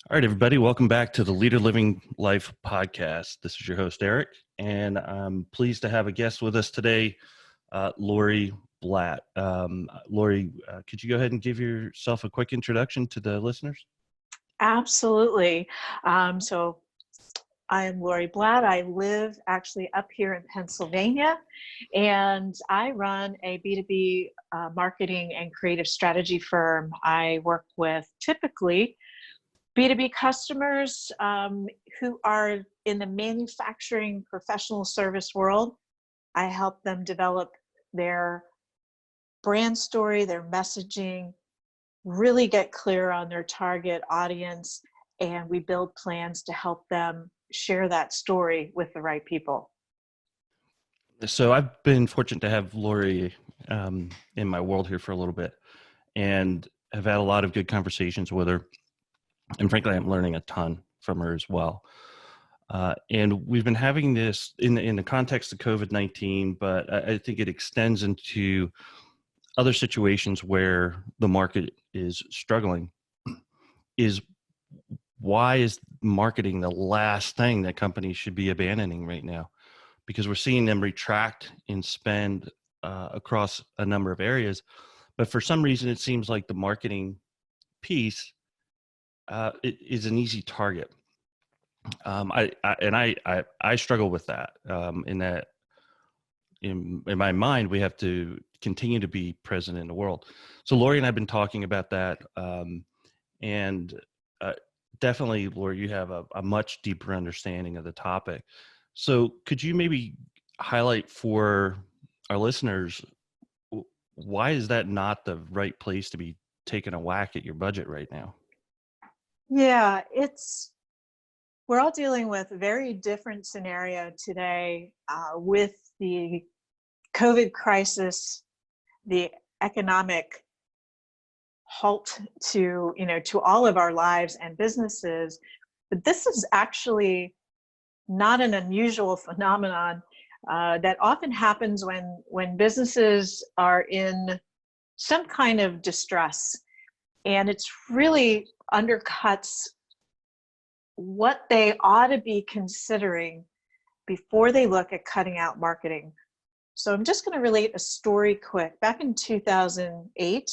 All right, everybody, welcome back to the Leader Living Life Podcast. This is your host, Eric, and I'm pleased to have a guest with us today, Lori Blatt. Lori, could you go ahead and give yourself a quick introduction to the listeners? Absolutely. So I am Lori Blatt. I live actually up here in Pennsylvania, and I run a B2B marketing and creative strategy firm. I work with typically B2B customers who are in the manufacturing professional service world. I help them develop their brand story, their messaging, really get clear on their target audience, and we build plans to help them share that story with the right people. So I've been fortunate to have Lori in my world here for a little bit, and have had a lot of good conversations with her. And frankly, I'm learning a ton from her as well. And we've been having this in the context of COVID-19, but I think it extends into other situations where the market is struggling. Why is marketing the last thing that companies should be abandoning right now? Because we're seeing them retract in spend across a number of areas. But for some reason, it seems like the marketing piece it is an easy target. I struggle with that. In that, in my mind, we have to continue to be present in the world. So Lori and I've been talking about that, and definitely, Lori, you have a much deeper understanding of the topic. So could you maybe highlight for our listeners, why is that not the right place to be taking a whack at your budget right now? Yeah, we're all dealing with a very different scenario today with the COVID crisis, the economic halt to all of our lives and businesses. But this is actually not an unusual phenomenon that often happens when businesses are in some kind of distress, and it's really undercuts what they ought to be considering before they look at cutting out marketing. So I'm just going to relate a story quick. Back in 2008,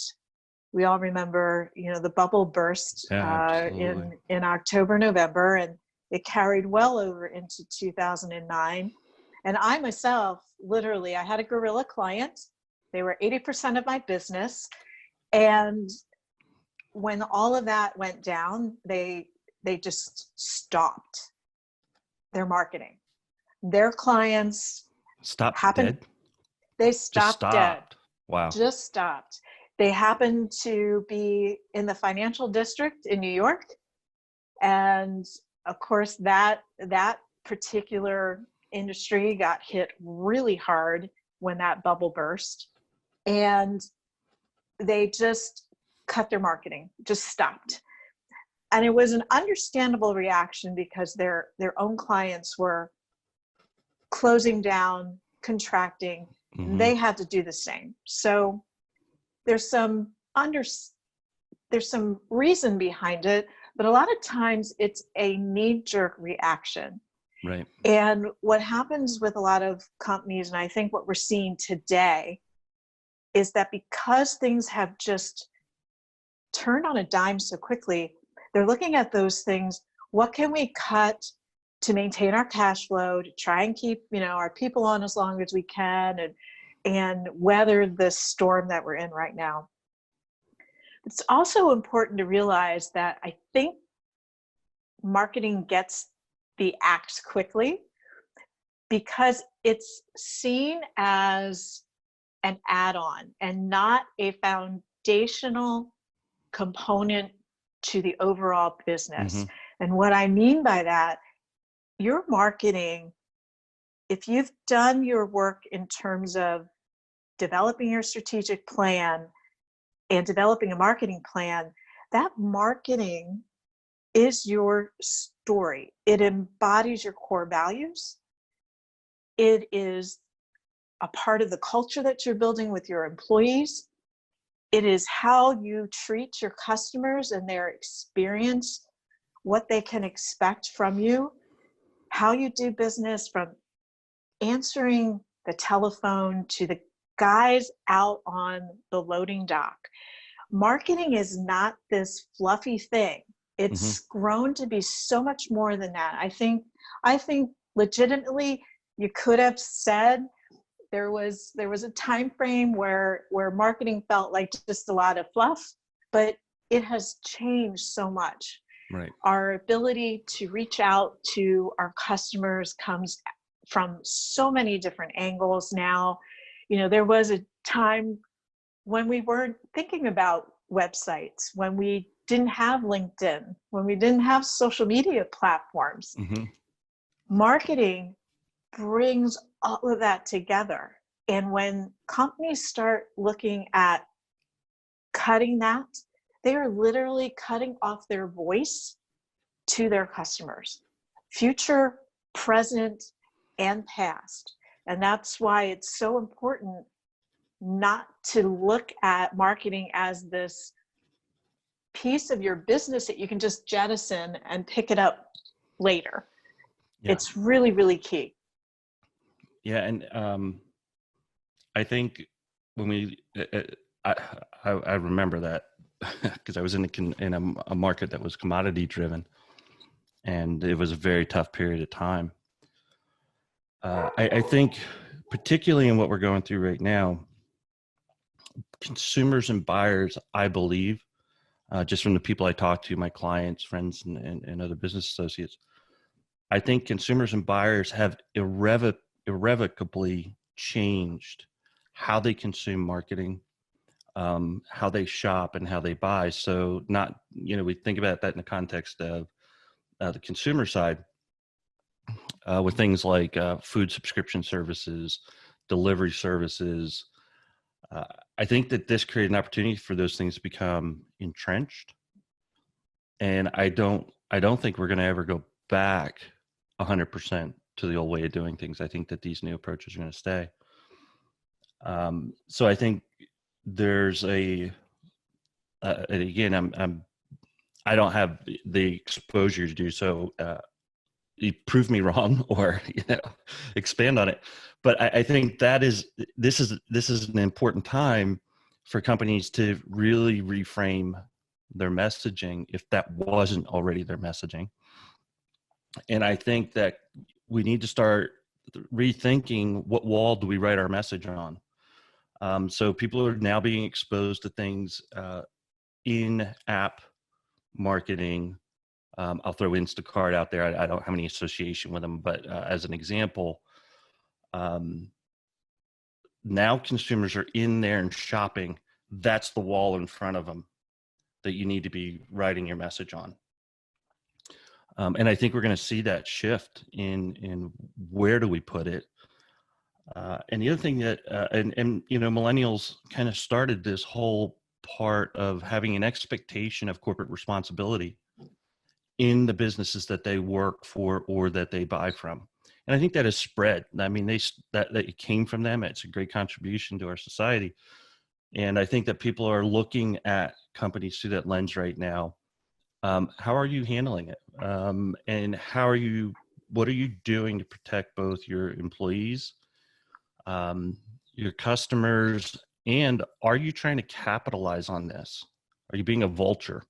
we all remember, the bubble burst in October, November, and it carried well over into 2009. And I myself, literally, I had a guerrilla client. They were 80% of my business. And when all of that went down, they just stopped their marketing. Their clients dead? They stopped dead. Wow. Just stopped. They happened to be in the financial district in New York. And of course, that particular industry got hit really hard when that bubble burst. And they just cut their marketing, just stopped. And it was an understandable reaction because their own clients were closing down, contracting. Mm-hmm. They had to do the same. So there's some reason behind it, but a lot of times it's a knee-jerk reaction. Right. And what happens with a lot of companies, and I think what we're seeing today, is that because things have just turned on a dime so quickly, they're looking at those things. What can we cut to maintain our cash flow, to try and keep, our people on as long as we can, and weather the storm that we're in right now? It's also important to realize that I think marketing gets the axe quickly because it's seen as an add-on and not a foundational component to the overall business. Mm-hmm. And what I mean by that, your marketing, if you've done your work in terms of developing your strategic plan and developing a marketing plan, that marketing is your story. It embodies your core values. It is a part of the culture that you're building with your employees. It is how you treat your customers and their experience what they can expect from you, how you do business, from answering the telephone to the guys out on the loading dock. Marketing is not this fluffy thing. It's grown to be so much more than that. I think legitimately you could have said there was a time frame where marketing felt like just a lot of fluff, but it has changed so much. Right. Our ability to reach out to our customers comes from so many different angles now. You know, there was a time when we weren't thinking about websites, when we didn't have LinkedIn, when we didn't have social media platforms. Marketing brings all of that together. And when companies start looking at cutting that, they are literally cutting off their voice to their customers, future, present, and past. And that's why it's so important not to look at marketing as this piece of your business that you can just jettison and pick it up later. Yeah. It's really, really key. Yeah. And I think when we, I remember that because I was in a market that was commodity driven, and it was a very tough period of time. I think particularly in what we're going through right now, consumers and buyers, I believe, just from the people I talk to, my clients, friends, and other business associates, I think consumers and buyers have irrevocably changed how they consume marketing, how they shop, and how they buy. So not, we think about that in the context of the consumer side, with things like food subscription services, delivery services. I think that this created an opportunity for those things to become entrenched. And I don't think we're going to ever go back 100% to the old way of doing things. I think that these new approaches are going to stay. So I think there's and again, I don't have the exposure to do so. You prove me wrong, or expand on it. But I think this is an important time for companies to really reframe their messaging if that wasn't already their messaging. And I think that we need to start rethinking what wall do we write our message on. So people are now being exposed to things in-app marketing. I'll throw Instacart out there. I don't have any association with them, but as an example, now consumers are in there and shopping. That's the wall in front of them that you need to be writing your message on. And I think we're going to see that shift in where do we put it. And the other thing that, millennials kind of started this whole part of having an expectation of corporate responsibility in the businesses that they work for or that they buy from. And I think that has spread. I mean, that it came from them. It's a great contribution to our society. And I think that people are looking at companies through that lens right now. How are you handling it? And what are you doing to protect both your employees, your customers, and are you trying to capitalize on this? Are you being a vulture?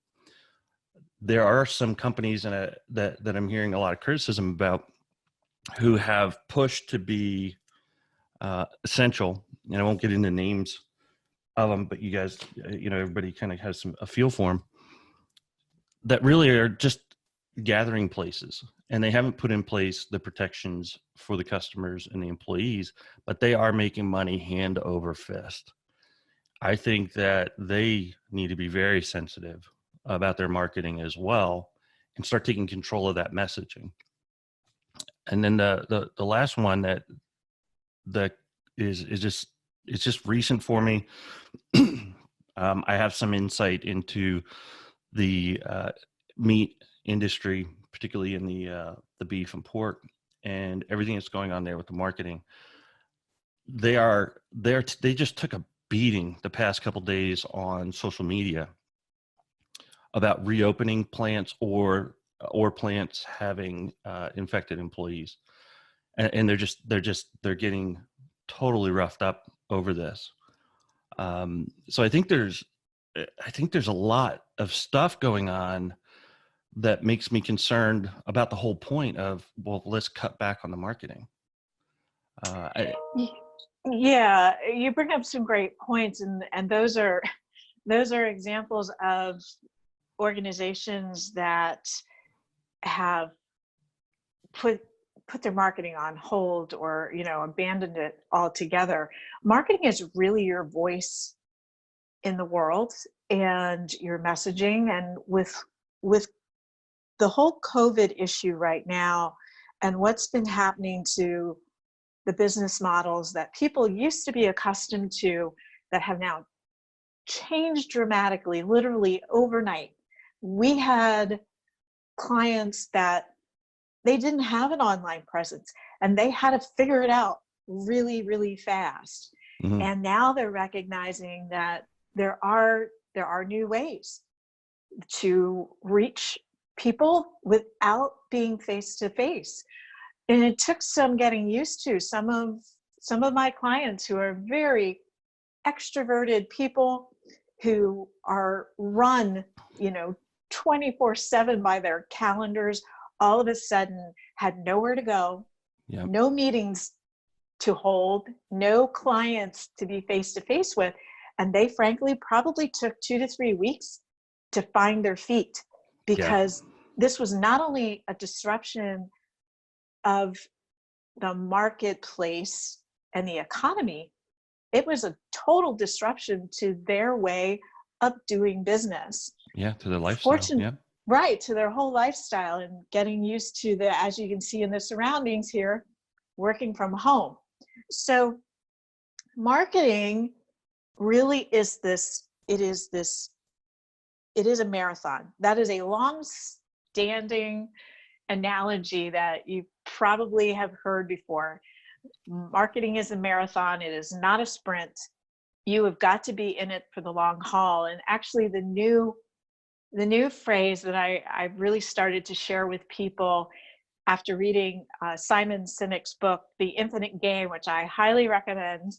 There are some companies that I'm hearing a lot of criticism about who have pushed to be essential, and I won't get into names of them, but you guys, everybody kind of has a feel for them, that really are just gathering places, and they haven't put in place the protections for the customers and the employees, but they are making money hand over fist. I think that they need to be very sensitive about their marketing as well and start taking control of that messaging. And then the last one that is just recent for me. I have some insight into the meat industry, particularly in the beef and pork, and everything that's going on there with the marketing. They just took a beating the past couple of days on social media about reopening plants or or plants having infected employees, and they're getting totally roughed up over this. So I think there's a lot of stuff going on that makes me concerned about the whole point of, well, let's cut back on the marketing. Yeah, you bring up some great points, and those are examples of organizations that have put their marketing on hold, or abandoned it altogether. Marketing is really your voice in the world and your messaging. And with the whole COVID issue right now, and what's been happening to the business models that people used to be accustomed to, that have now changed dramatically, literally overnight. We had clients that they didn't have an online presence, and they had to figure it out really, really fast. Mm-hmm. And now they're recognizing that there are new ways to reach people without being face to face. And it took some getting used to. Some of my clients who are very extroverted people, who are run 24/7 by their calendars, all of a sudden had nowhere to go, Yep. no meetings to hold, no clients to be face to face with. And they frankly probably took 2 to 3 weeks to find their feet, because this was not only a disruption of the marketplace and the economy, it was a total disruption to their way of doing business. Yeah, to their lifestyle. Right, to their whole lifestyle, and getting used to as you can see in the surroundings here, working from home. So marketing really is it is a marathon. That is a long-standing analogy that you probably have heard before. Marketing is a marathon. It is not a sprint. You have got to be in it for the long haul. And actually the new phrase that I really started to share with people after reading Simon Sinek's book, The Infinite Game, which I highly recommend,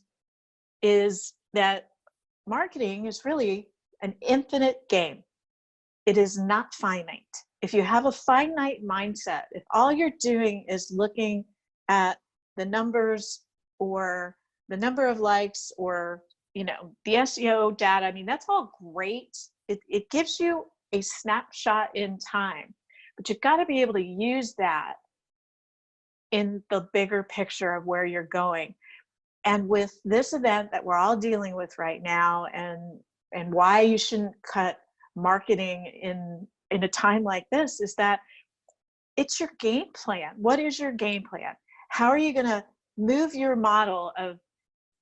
is that marketing is really an infinite game. It is not finite. If you have a finite mindset, if all you're doing is looking at the numbers, or the number of likes, or the SEO data, I mean, that's all great. It gives you a snapshot in time, but you've got to be able to use that in the bigger picture of where you're going. And with this event that we're all dealing with right now, and why you shouldn't cut marketing in a time like this, is that it's your game plan. What is your game plan? How are you going to move your model of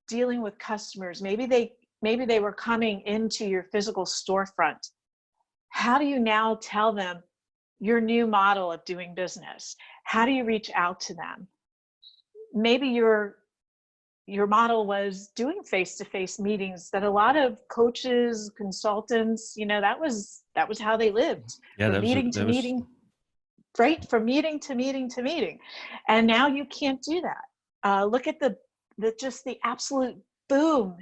dealing with customers? Maybe they were coming into your physical storefront. How do you now tell them your new model of doing business? How do you reach out to them? Maybe your model was doing face-to-face meetings that a lot of coaches, consultants, that was how they lived. From meeting to meeting. Right, from meeting to meeting to meeting. And now you can't do that. Look at the absolute boom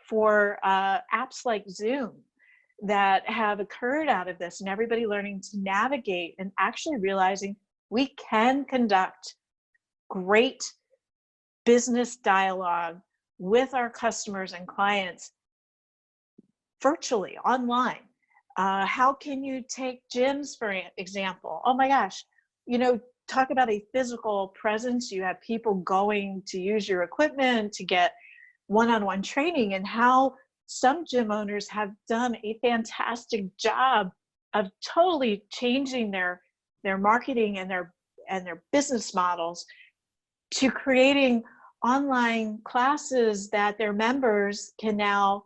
for apps like Zoom that have occurred out of this, and everybody learning to navigate and actually realizing we can conduct great business dialogue with our customers and clients virtually, online. How can you take gyms, for example? Oh my gosh, talk about a physical presence. You have people going to use your equipment to get one-on-one training, and how some gym owners have done a fantastic job of totally changing their marketing and their business models to creating online classes that their members can now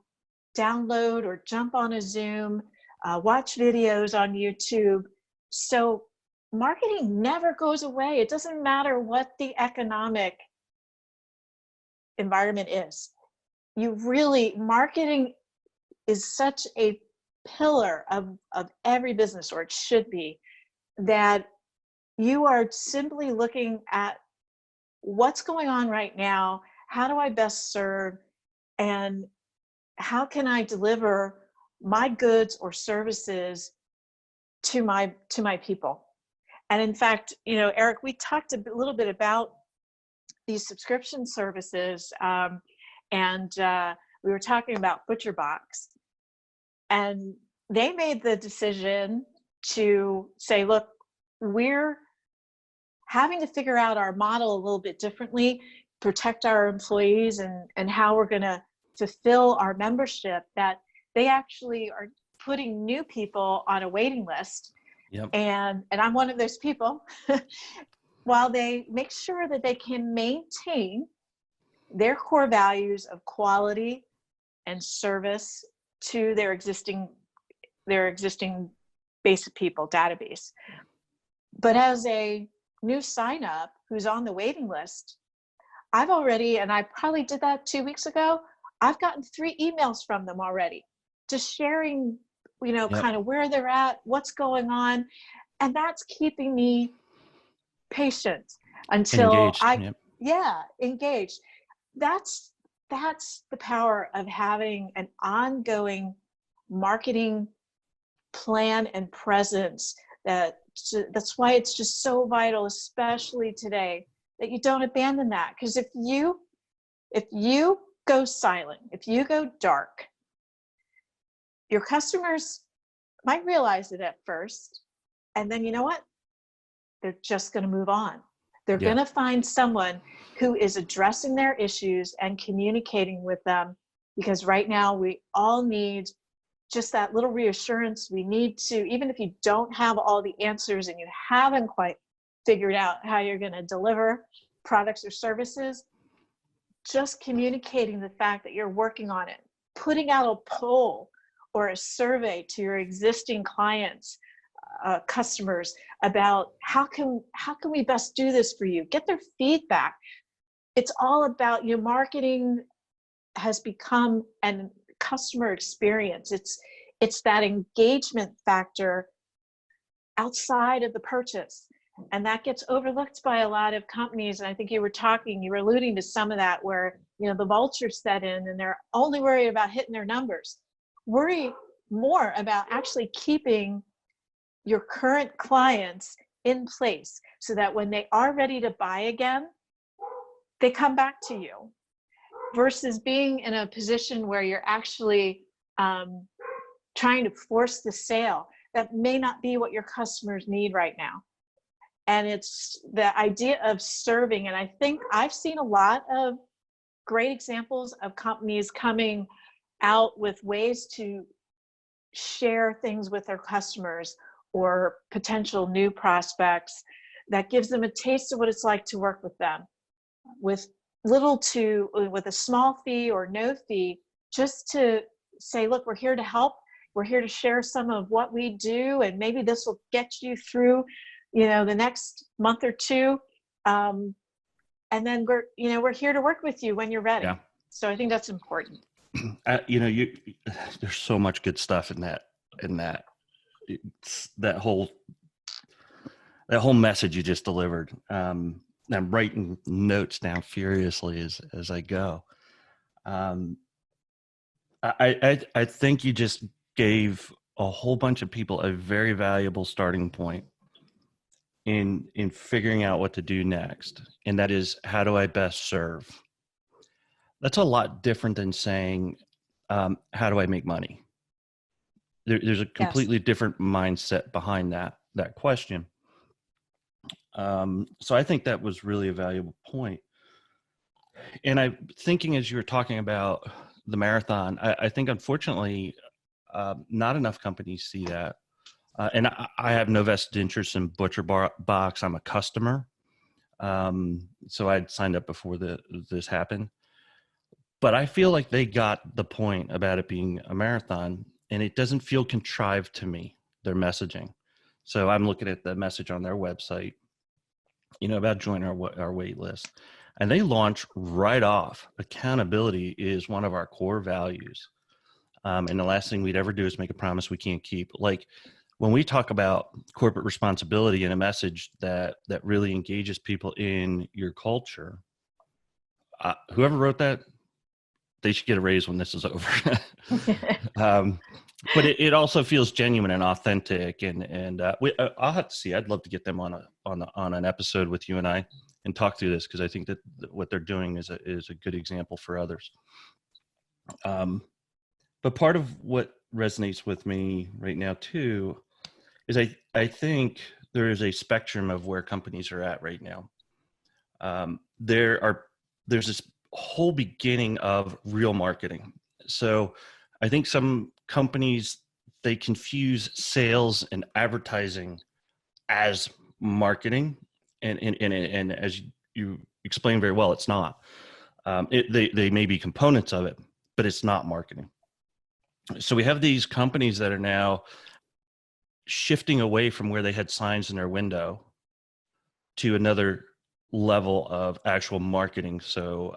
download or jump on a Zoom, watch videos on YouTube. So marketing never goes away. It doesn't matter what the economic environment is. Marketing is such a pillar of every business, or it should be, that you are simply looking at what's going on right now, how do I best serve, and how can I deliver my goods or services to my people. And in fact, Eric, we talked a little bit about these subscription services, and we were talking about ButcherBox, and they made the decision to say, look, we're having to figure out our model a little bit differently, protect our employees, and how we're going to fulfill our membership, that they actually are putting new people on a waiting list. Yep. And I'm one of those people, while they make sure that they can maintain their core values of quality and service to their existing base of people database. But as a new sign up who's on the waiting list, I've already, and I probably did that 2 weeks ago, I've gotten 3 emails from them already, just sharing, Yep. kind of where they're at, what's going on. And that's keeping me patient until Engaged. Yep. Engaged. That's the power of having an ongoing marketing plan and presence. That's why it's just so vital, especially today, that you don't abandon that. Because if you go silent, if you go dark, your customers might realize it at first, and then you know what? They're just going to move on. They're going to find someone who is addressing their issues and communicating with them, because right now we all need just that little reassurance. We need to, even if you don't have all the answers and you haven't quite figured out how you're going to deliver products or services, just communicating the fact that you're working on it, putting out a poll or a survey to your existing clients, customers, about how can we best do this for you, get their feedback. It's all about your marketing has become an customer experience. It's that engagement factor outside of the purchase, and that gets overlooked by a lot of companies. And I think you were alluding to some of that, where the vultures set in and they're only worried about hitting their numbers. Worry more about actually keeping your current clients in place, so that when they are ready to buy again, they come back to you, versus being in a position where you're actually trying to force the sale that may not be what your customers need right now. And it's the idea of serving. And I think I've seen a lot of great examples of companies coming out with ways to share things with their customers or potential new prospects that gives them a taste of what it's like to work with them, with a small fee or no fee, just to say, look, we're here to help. We're here to share some of what we do, and maybe this will get you through, the next month or two. And then we're here to work with you when you're ready. Yeah. So I think that's important. There's so much good stuff in that whole message you just delivered. I'm writing notes down furiously as I go. I think you just gave a whole bunch of people a very valuable starting point in figuring out what to do next. And that is, how do I best serve? That's a lot different than saying, how do I make money? There's a completely different mindset behind that question. So I think that was really a valuable point. And I'm thinking, as you were talking about the marathon, I think unfortunately, not enough companies see that. And I have no vested interest in ButcherBox. I'm a customer. So I'd signed up before this happened. But I feel like they got the point about it being a marathon, and it doesn't feel contrived to me, their messaging. So I'm looking at the message on their website, about joining our wait list. And they launch right off. Accountability is one of our core values. And the last thing we'd ever do is make a promise we can't keep. Like, when we talk about corporate responsibility and a message that really engages people in your culture, whoever wrote that, they should get a raise when this is over. But it also feels genuine and authentic, and I'll have to see. I'd love to get them on an episode with you and I and talk through this, because I think that what they're doing is a good example for others. But part of what resonates with me right now too is I think there is a spectrum of where companies are at right now. There's this whole beginning of real marketing. So I think some companies, they confuse sales and advertising as marketing, and as you explained very well, it's not. They may be components of it, but it's not marketing. So we have these companies that are now shifting away from where they had signs in their window to another level of actual marketing. So,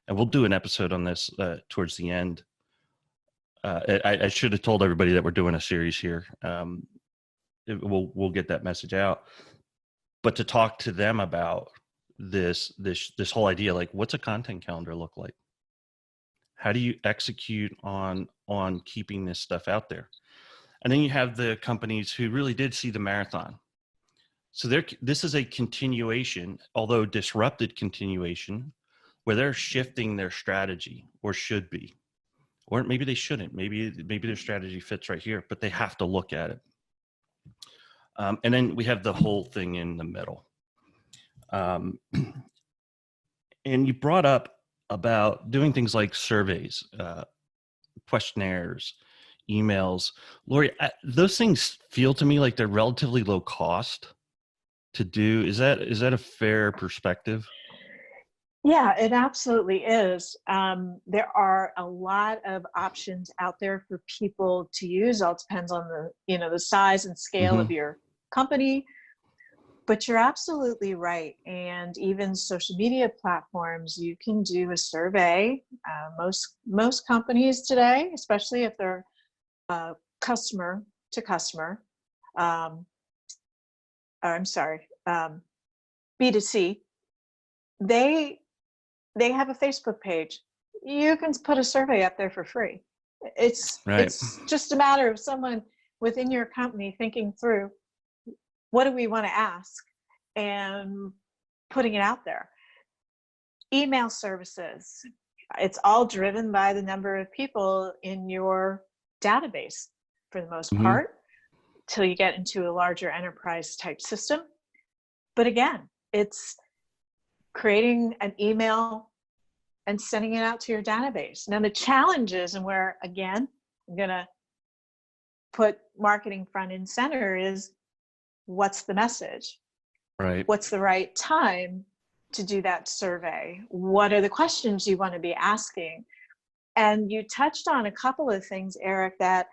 and we'll do an episode on this towards the end. I should have told everybody that we're doing a series here. We'll get that message out, but to talk to them about this whole idea, like, what's a content calendar look like? How do you execute on keeping this stuff out there? And then you have the companies who really did see the marathon. So this is a continuation, although disrupted continuation, where they're shifting their strategy, or should be, or maybe they shouldn't. Maybe their strategy fits right here, but they have to look at it. And then we have the whole thing in the middle. And you brought up about doing things like surveys, questionnaires, emails. Lori, those things feel to me like they're relatively low cost to do. Is that a fair perspective? Yeah, it absolutely is. There are a lot of options out there for people to use. All depends on the size and scale of your company. But you're absolutely right. And even social media platforms, you can do a survey. Most companies today, especially if they're customer to customer, B2C, they have a Facebook page. You can put a survey up there for free. It's just a matter of someone within your company thinking through, what do we want to ask, and putting it out there. Email services, it's all driven by the number of people in your database for the most part, till you get into a larger enterprise type system. But again, it's creating an email and sending it out to your database. Now the challenge is, and where again I'm going to put marketing front and center, is what's the message? Right. What's the right time to do that survey? What are the questions you want to be asking? And you touched on a couple of things, Eric, that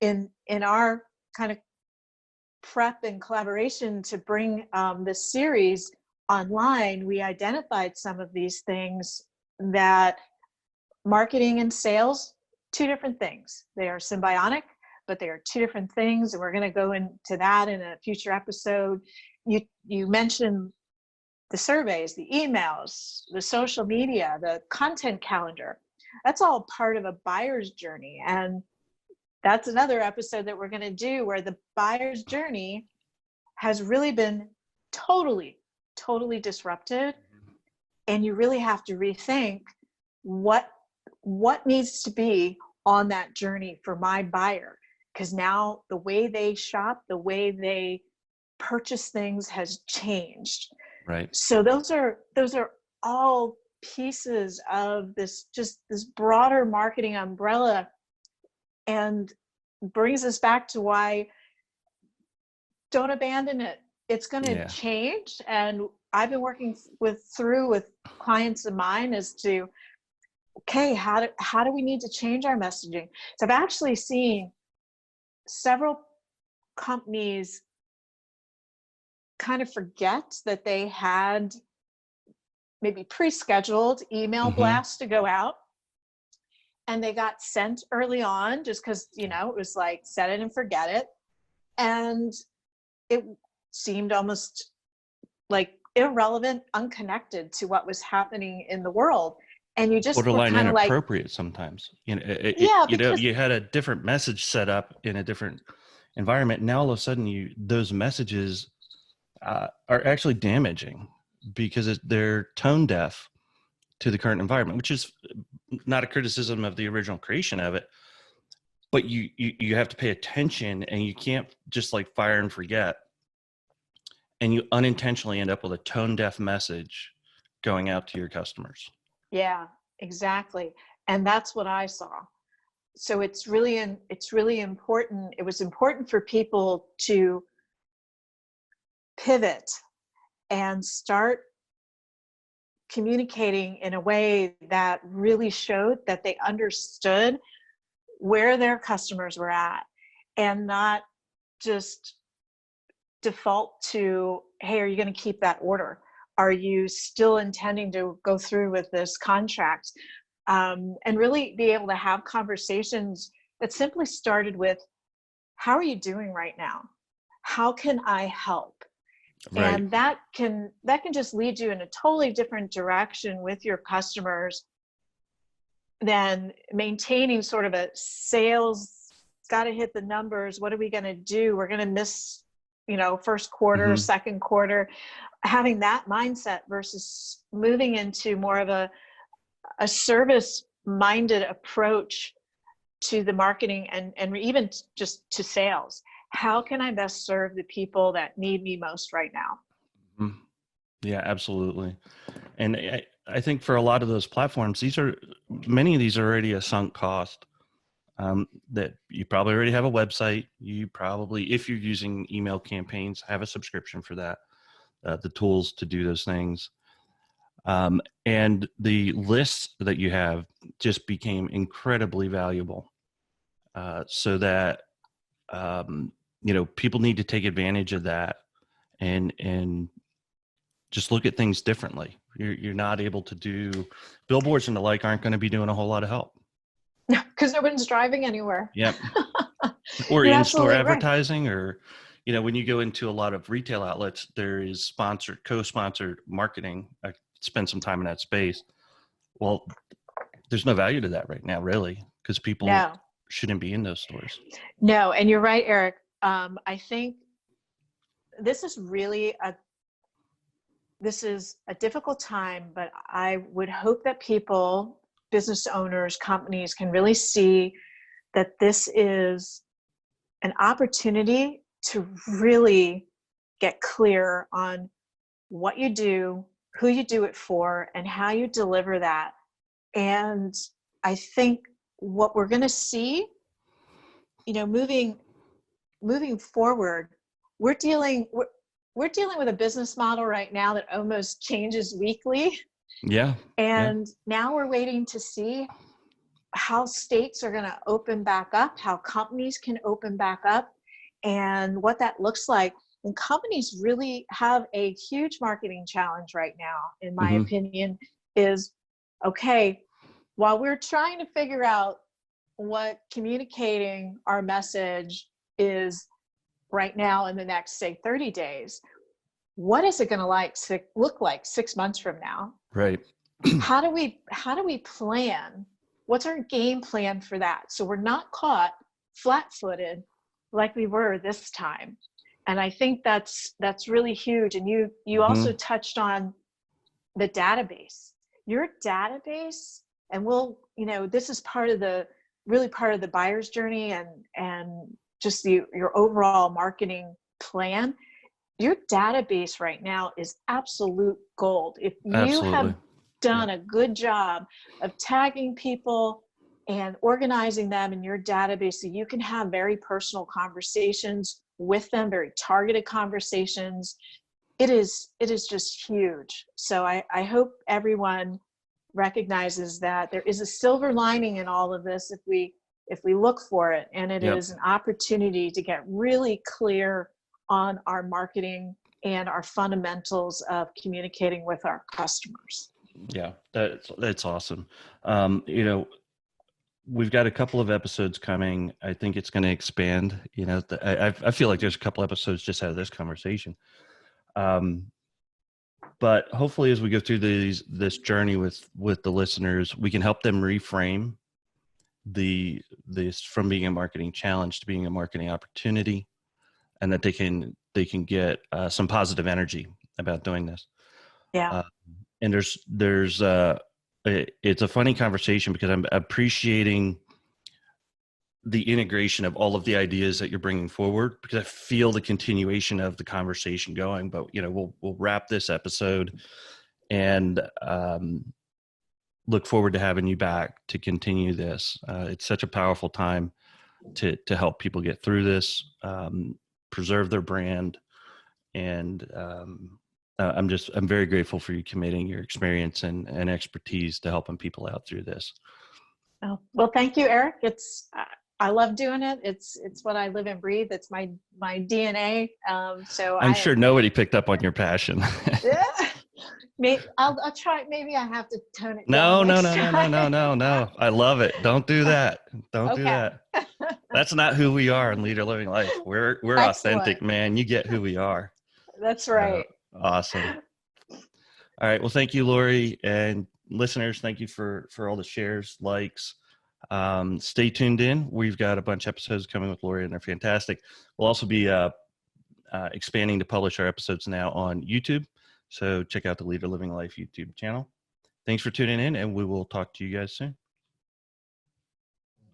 in our kind of prep and collaboration to bring this series online, we identified some of these things that marketing and sales, two different things. They are symbiotic, but they are two different things, and we're going to go into that in a future episode. You mentioned the surveys, the emails, the social media, the content calendar. That's all part of a buyer's journey, and that's another episode that we're going to do, where the buyer's journey has really been totally disrupted, and you really have to rethink what needs to be on that journey for my buyer. Because now the way they shop, the way they purchase things has changed. Right. So those are all pieces of this broader marketing umbrella, and brings us back to why don't abandon it. It's going to change. And I've been working with clients of mine as to, okay, how do we need to change our messaging? So I've actually seen several companies kind of forget that they had maybe pre-scheduled email blasts to go out, and they got sent early on just because, it was like set it and forget it. And it seemed almost like irrelevant, unconnected to what was happening in the world. And you just were Borderline kind of like, inappropriate sometimes. yeah, You know, because you had a different message set up in a different environment. Now all of a sudden, those messages are actually damaging because they're tone deaf to the current environment, which is not a criticism of the original creation of it, but you have to pay attention, and you can't just like fire and forget, and you unintentionally end up with a tone deaf message going out to your customers. yeah, exactly. And that's what I saw. So it's really important. It was important for people to pivot and start communicating in a way that really showed that they understood where their customers were at, and not just default to, hey, are you going to keep that order? Are you still intending to go through with this contract? And really be able to have conversations that simply started with, how are you doing right now? How can I help? Right. And that can just lead you in a totally different direction with your customers than maintaining sort of a sales, got to hit the numbers. What are we going to do? We're going to miss, first quarter, second quarter, having that mindset versus moving into more of a service-minded approach to the marketing and even just to sales. How can I best serve the people that need me most right now? Yeah, absolutely. And I think for a lot of those platforms, many of these are already a sunk cost. That you probably already have a website. You probably, if you're using email campaigns, have a subscription for that, the tools to do those things. And the lists that you have just became incredibly valuable, so that, people need to take advantage of that and just look at things differently. You're not able to do billboards and the like aren't going to be doing a whole lot of help. Because no one's driving anywhere. Yep. Or You're in-store absolutely right. advertising, or, when you go into a lot of retail outlets, there is co-sponsored marketing. I spent some time in that space. Well, there's no value to that right now, really, because people shouldn't be in those stores. No, and you're right, Eric. I think this is really this is a difficult time, but I would hope that people, business owners, companies can really see that this is an opportunity to really get clear on what you do, who you do it for, and how you deliver that. And I think what we're going to see, moving forward, we're dealing with a business model right now that almost changes weekly. Yeah. And now we're waiting to see how states are going to open back up, how companies can open back up, and what that looks like. And companies really have a huge marketing challenge right now, in my opinion, is, okay, while we're trying to figure out what communicating our message is right now in the next, say, 30 days, what is it going to look like 6 months from now? Right. How do we plan? What's our game plan for that? So we're not caught flat-footed like we were this time. And I think that's really huge. And you also touched on the database. Your database, and this is part of the buyer's journey and just your overall marketing plan. Your database right now is absolute gold. If you have done a good job of tagging people and organizing them in your database so you can have very personal conversations with them, very targeted conversations, it is just huge. So I hope everyone recognizes that there is a silver lining in all of this if we look for it, and it is an opportunity to get really clear on our marketing and our fundamentals of communicating with our customers. Yeah, that's awesome. we've got a couple of episodes coming. I think it's going to expand. You know, I feel like there's a couple episodes just out of this conversation. But hopefully, as we go through this journey with the listeners, we can help them reframe this from being a marketing challenge to being a marketing opportunity, and that they can get some positive energy about doing this. Yeah. And it's a funny conversation because I'm appreciating the integration of all of the ideas that you're bringing forward, because I feel the continuation of the conversation going. But you know, we'll wrap this episode and look forward to having you back to continue this. It's such a powerful time to help people get through this, preserve their brand, and I'm very grateful for you committing your experience and expertise to helping people out through this. Well, thank you, Eric. I love doing it. It's what I live and breathe. It's my DNA. So I'm sure nobody picked up on your passion. Yeah. Maybe I'll try. Maybe I have to tone it No. down. I love it. Don't do that. Don't do that. That's not who we are in Leader Living Life. We're authentic, man. You get who we are. That's right. Awesome. All right. Well, thank you, Lori, and listeners. Thank you for all the shares, likes. Stay tuned in. We've got a bunch of episodes coming with Lori, and they're fantastic. We'll also be expanding to publish our episodes now on YouTube. So check out the Leader Living Life YouTube channel. Thanks for tuning in, and we will talk to you guys soon.